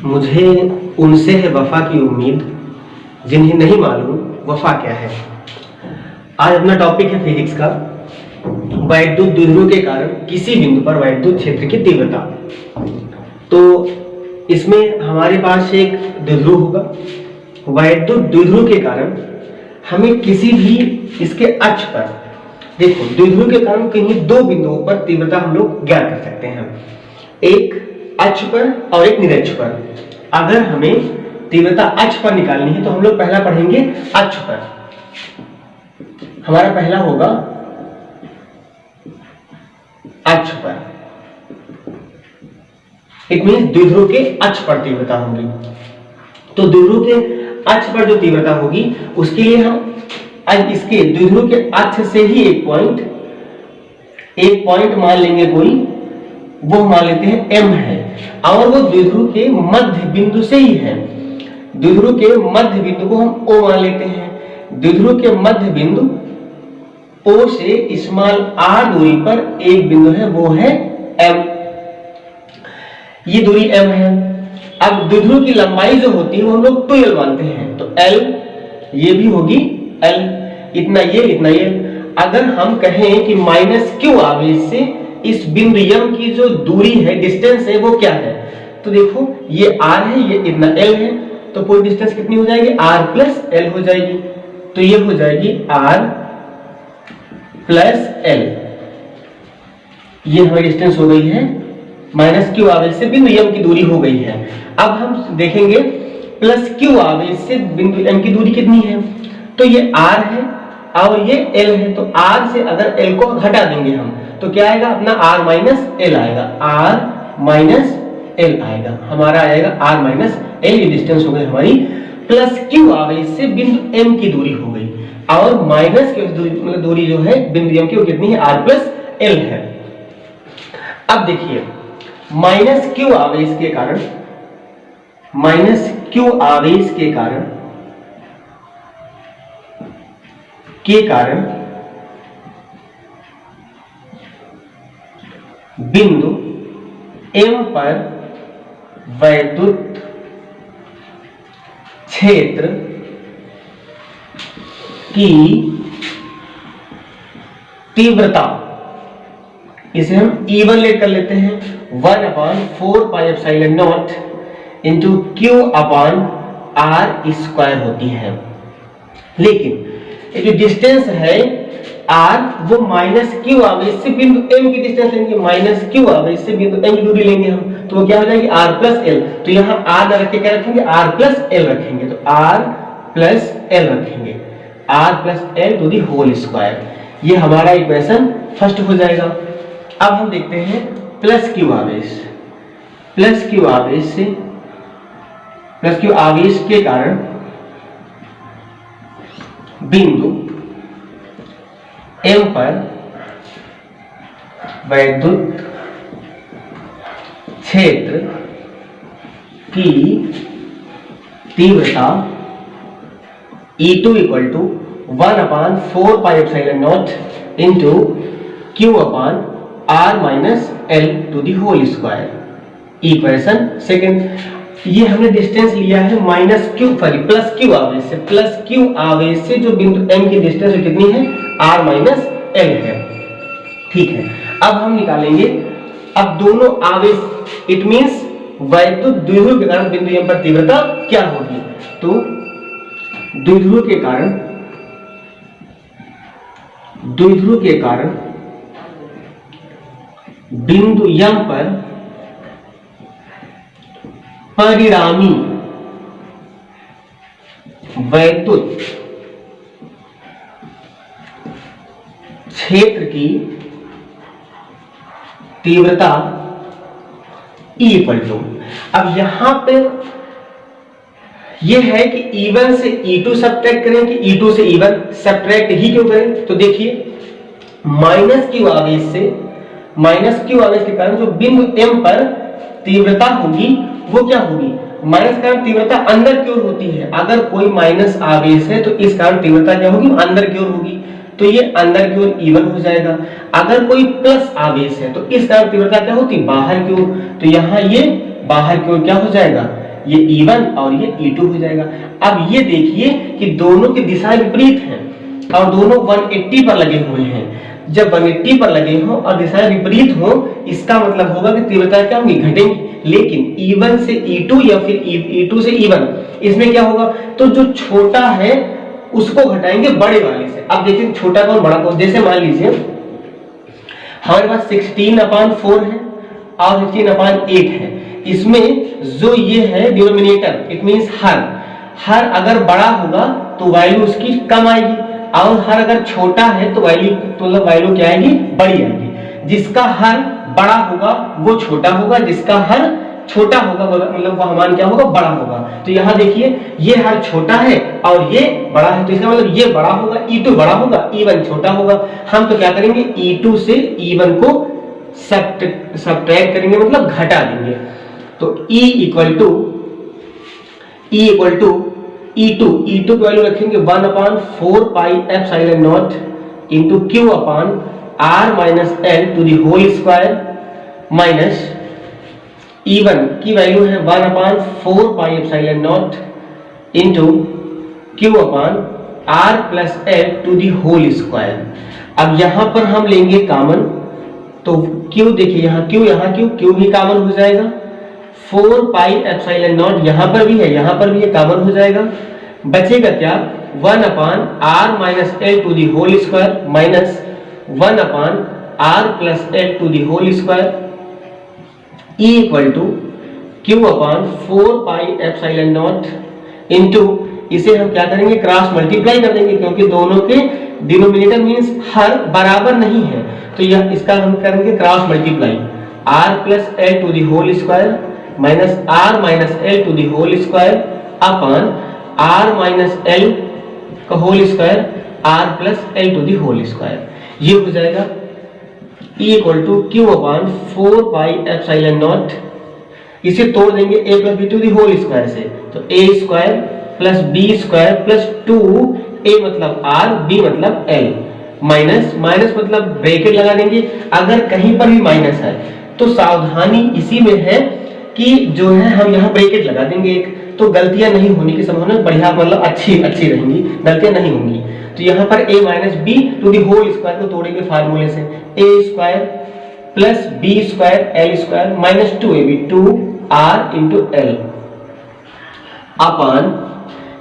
मुझे उनसे है वफा की उम्मीद जिन्हें नहीं मालूम वफा क्या है। आज अपना टॉपिक है फिजिक्स का वैद्युत द्विध्रुव के कारण किसी बिंदु पर वैद्युत क्षेत्र की तीव्रता। तो इसमें हमारे पास एक द्विध्रुव होगा। वैद्युत द्विध्रुव के कारण हमें किसी भी इसके अक्ष पर, देखो द्विध्रुव के कारण किन्हीं दो बिंदुओं पर तीव्रता हम लोग ज्ञात कर सकते हैं, एक अक्ष पर और एक निरक्ष पर। अगर हमें तीव्रता अक्ष पर निकालनी है तो हम लोग पहला पढ़ेंगे अक्ष पर। हमारा पहला होगा अक्ष पर, इट मींस द्विध्रुव के अक्ष पर तीव्रता होगी। तो द्विध्रुव के अक्ष पर जो तीव्रता होगी उसके लिए हम आज इसके द्विध्रुव के अक्ष से ही एक पॉइंट मान लेंगे कोई, वो मान लेते हैं m है, और वो द्विध्रुव के मध्य बिंदु से ही है। द्विध्रुव के मध्य बिंदु को हम O मान लेते हैं। द्विध्रुव के मध्य बिंदु O से स्मॉल r दूरी पर एक बिंदु है, वो है m। ये दूरी m है। अब द्विध्रुव की लंबाई जो होती है वो हम लोग 2l मानते हैं, तो l ये भी होगी l, इतना ये। अगर हम कहें कि -q आवेश से इस बिंदु m की जो दूरी है, डिस्टेंस है, वो क्या है, तो देखो ये r है, ये इतना l है, तो पूरी डिस्टेंस कितनी हो जाएगी, r प्लस l हो जाएगी। तो ये हो जाएगी r प्लस l। ये हमारी डिस्टेंस हो गई है, -q आवेश से बिंदु m की दूरी हो गई है। अब हम देखेंगे प्लस q आवेश से बिंदु m की दूरी कितनी है, तो ये r है और ये l है। तो r से अगर l को घटा देंगे हम तो क्या आएगा, अपना r माइनस l आएगा, r माइनस l आएगा, हमारा आएगा r माइनस l। ये डिस्टेंस हो गई हमारी प्लस q आवेश से बिंदु m की दूरी हो गई, और माइनस की मतलब दूरी जो है बिंदु m की वो कितनी है, r प्लस l है। अब देखिए माइनस q आवेश के कारण बिंदु m पर वैद्युत क्षेत्र की तीव्रता, इसे हम E1 लेकर लेते हैं, 1/4πε0 इंटू q/r² होती है। लेकिन ये जो डिस्टेंस है r, वो -q आवेश से बिंदु m की डिस्टेंस लेंगे, -q आवेश से बिंदु m की दूरी लेंगे हम, तो वो क्या हो जाएगी, r प्लस l। तो यहाँ r न रख के क्या रखेंगे, r प्लस l रखेंगे, तो r प्लस l रखेंगे, r plus l to the whole square. ये हमारा इक्वेशन फर्स्ट हो जाएगा। अब हम देखते हैं प्लस q आवेश के कारण बिंदु m पर वैद्युत क्षेत्र की तीव्रता E2 = 1/4πε0 into q/r-l² equation second. ये हमने डिस्टेंस लिया है प्लस q आवेश से जो बिंदु m की डिस्टेंस कितनी है, r-l है। ठीक है, अब हम निकालेंगे अब दोनों आवेश, इट मींस वैद्युत द्विध्रुव के कारण बिंदु m पर तीव्रता क्या होगी। तो द्विध्रुव के कारण बिंदु m पर परिणामी वैद्युत क्षेत्र की तीव्रता E∗, अब यहां पर यह है कि E1 से E2 सब्ट्रैक्ट करें कि E2 से E1 सब्ट्रैक्ट ही क्यों करें, तो देखिए -q आवेश के कारण जो बिंदु m पर तीव्रता होगी वो क्या होगी, माइनस कारण तीव्रता अंदर की ओर होती है। अगर कोई माइनस आवेश है तो इस कारण तीव्रता क्या होगी, अंदर की ओर होगी, तो ये अंदर की ओर E1 हो जाएगा। अगर कोई प्लस आवेश है तो इस कारण तीव्रता क्या होती, बाहर की ओर, तो यहाँ ये बाहर की ओर क्या हो जाएगा, ये E1 और ये E2 हो जाएगा। अब ये देखिए कि दोनों की दिशा विपरीत हैं और दोनों 180 पर लगे हुए हैं। जब 180 पर लगे हो और दिशाएं विपरीत हो, इसका मतलब होगा कि तीव्रता क्या होगी, घटेगी। लेकिन E1 से E2 या फिर E2 से E1, इसमें क्या होगा, तो जो छोटा है उसको घटाएंगे बड़े वाले से। अब देखिए छोटा कौन बड़ा कौन, जैसे मान लीजिए हमारे पास 16/4 है और 16/8 है। इसमें जो ये है डिनोमिनेटर, इट मींस हर अगर बड़ा होगा तो वैल्यू उसकी कम आएगी, और हर अगर छोटा है तो वैल्यू क्या आएगी, बड़ी आएगी। जिसका हर बड़ा होगा वो छोटा होगा, जिसका हर छोटा होगा मतलब वह मान क्या होगा, बड़ा होगा। तो यहाँ देखिए ये हर छोटा है और ये बड़ा है, तो इसका मतलब ये बड़ा होगा, E2 बड़ा होगा, E1 छोटा होगा। हम तो क्या करेंगे, E2 से E1 को सब्ट्रैक्ट करेंगे, मतलब घटा देंगे। तो E इक्वल टू E2 की वैल्यू रखेंगे 1/4 pi epsilon naught into Q upon R minus L to the whole square, minus E1 की वैल्यू है 1/4 pi epsilon naught into Q upon R plus L to the whole square. अब यहां पर हम लेंगे common, तो Q देखिए यहाँ Q भी कॉमन हो जाएगा। 4 पाई एप्सिलॉन नॉट यहाँ पर भी है, यहाँ पर भी ये कॉमन हो जाएगा। बचेगा क्या, 1/R minus L to the whole square minus 1/R plus L to the whole square, E equal to Q upon 4 pi epsilon naught into, इसे हम क्या करेंगे, क्रॉस मल्टीप्लाई कर देंगे, क्योंकि दोनों के डिनोमिनेटर मींस हर बराबर नहीं है, तो यह इसका हम करेंगे cross multiply. R plus L to the whole square minus R minus L to the whole square upon R minus L का whole square, R plus L to the whole square. ये हो जाएगा E equal to Q upon 4 pi epsilon naught, इसे तोड़ देंगे A plus B to the whole square से, तो A square plus B square plus 2A मतलब R, B मतलब L, माइनस मतलब ब्रैकेट लगा देंगे। अगर कहीं पर भी माइनस है तो सावधानी इसी में है कि जो है हम यहाँ ब्रैकेट लगा देंगे एक, तो गलतियां नहीं होने की संभावना बढ़िया, मतलब अच्छी रहेंगी, गलतियां नहीं होंगी। तो यहाँ पर A minus B to the whole square को तोड़ेंगे फार्मूले से, A square plus B square L square minus 2AB 2R into L upon,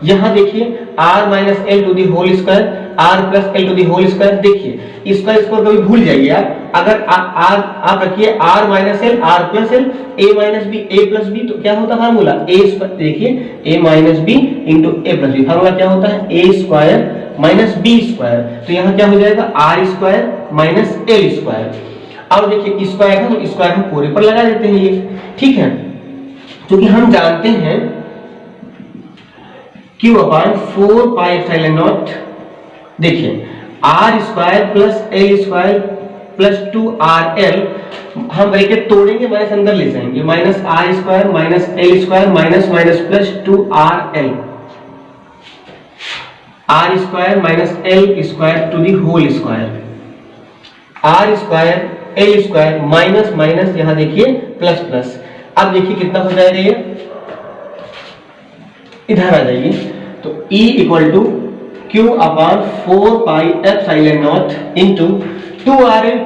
यहाँ देखिए R minus L to the whole square, R plus L to the whole square. देखिए square कभी भूल जाइए आप, अगर आप रखिए R minus L, R plus L, A minus B, A plus B, तो क्या होता है फार्मूला, A स्क्वायर, देखिए A minus B into A plus B, formula क्या होता है, A square minus B square. तो यहाँ क्या हो जाएगा, R square minus L square. अब देखिए स्क्वायर है तो स्क्वायर हम पूरे पर लगा देते हैं ये, ठीक है, क्योंकि हम जानते हैं Q upon 4 pi epsilon naught, देखिए R square plus L square plus 2RL, हम ब्रैकेट तोड़ेंगे माइनस अंदर ले जाएंगे, minus R square minus L square minus minus plus 2RL, R square minus L square to the whole square, R square L square minus minus, यहां देखिए plus plus. अब देखिए कितना हो जाएगा ये, इधर आ जाइए, तो E equal to Q upon 4 pi epsilon naught into 2RL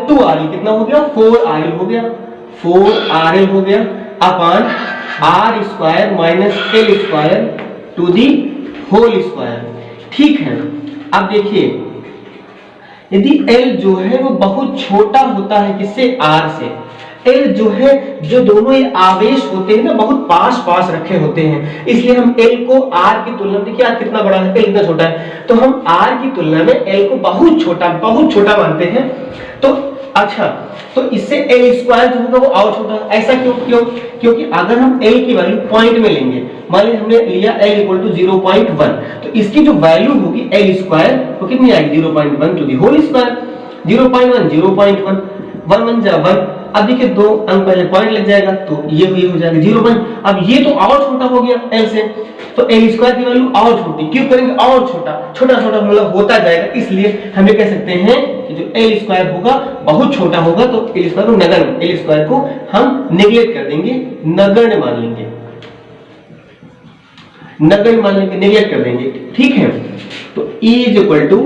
कितना हो गया, 4RL हो गया, 4RL हो गया upon R square minus L square to the whole square, ठीक है। अब देखिए यदि L जो है वो बहुत छोटा होता है किससे, R से, L जो है, जो दोनों ये आवेश होते हैं ना बहुत पास रखे होते हैं, इसलिए हम L को R की तुलना में, देखिए R कितना बड़ा है, L कितना छोटा है, तो हम R की तुलना में L को बहुत छोटा मानते हैं। तो अच्छा, तो इससे L स्क्वायर जो होगा वो और छोटा, ऐसा क्यों, क्योंकि अगर हम L की वैल्यू पॉइंट में लेंगे, मान लीजिए हमने लिया L इक्वल टू 0.1, तो इसकी जो वैल्यू होगी L स्क्वायर वो कितनी आएगी, 0.1 टू दी होल स्क्वायर, 0.1 1 1 जा 1। अब देखिए दो अंक पहले पॉइंट लग जाएगा, तो ये हो जाएगा 0.1। अब ये तो और छोटा हो गया L से, तो L स्क्वायर की वैल्यू और छोटी, क्यों करेंगे, और छोटा मतलब होता जाएगा, इसलिए हम ये कह सकते हैं कि जो L स्क्वायर होगा बहुत छोटा होगा, तो L स्क्वायर को नगण्य, L स्क्वायर को हम नेगलेक्ट कर देंगे, नगण्य मान लेंगे। नगण्य मान लेंगे, नेगलेक्ट कर देंगे, ठीक है। तो E is equal to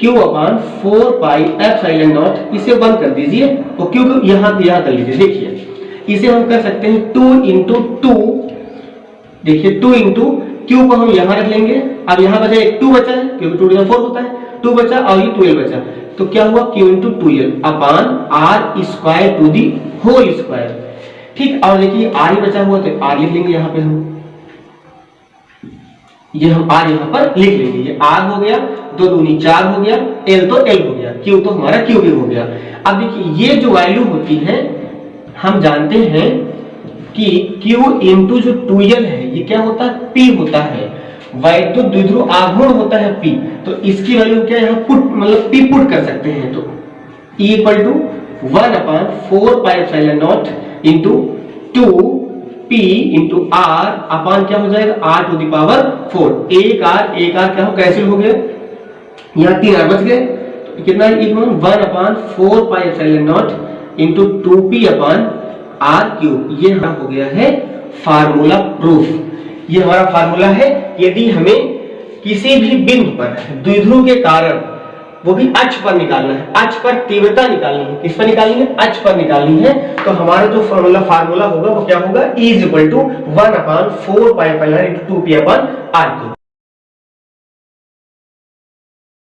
Q upon 4 pi epsilon naught, इसे बंद कर दीजिए और Q को यहां कर लीजिए। देखिए इसे हम कर सकते हैं 2 इंटू 2, देखिए 2 इंटू Q को हम यहां रख लेंगे। अब यहां बचा एक 2 बचा है, क्योंकि 2 4 होता है, 2 बचा और ये 12 बचा, तो क्या हुआ Q into 12 upon R square to the whole square, ठीक। और देखिए R ही बचा हुआ तो R लिख लेंगे यहाँ पे हम, ये हम R यहाँ पर लिख लेंगे, ये R हो गया, 2 दूनी 4 हो गया, L तो L हो गया, Q तो हमारा Q भी हो गया। अब देखिए ये जो वैल्यू होती है हम जानते हैं कि Q इंटू जो 2L है ये क्या होता है, P होता है, वैद्युत द्विध्रुव आघूर्ण होता है P, तो इसकी वैल्यू क्या है यहाँ पुट मतलब P पुट कर सकते हैं। तो E equal to 1 upon 4 pi epsilon naught into 2 P into R upon क्या हो जाएगा R टू द पावर 4, एक R क्या हो कैंसिल हो गए, यहाँ 3 R बच गए, तो कितना है 1 upon 4 pi epsilon naught into 2P upon R cube. ये हमारा हो गया है फार्मूला प्रूफ, ये हमारा फार्मूला है। यदि हमें किसी भी बिंदु पर द्विध्रुव के कारण, वो भी अक्ष पर निकालना है, अक्ष पर तीव्रता निकालनी है, किस पर निकालनी है, अक्ष पर निकालनी है, तो हमारा जो फार्मूला होगा वो क्या होगा, E is equal to 1 upon 4 pi epsilon into 2P upon R cube.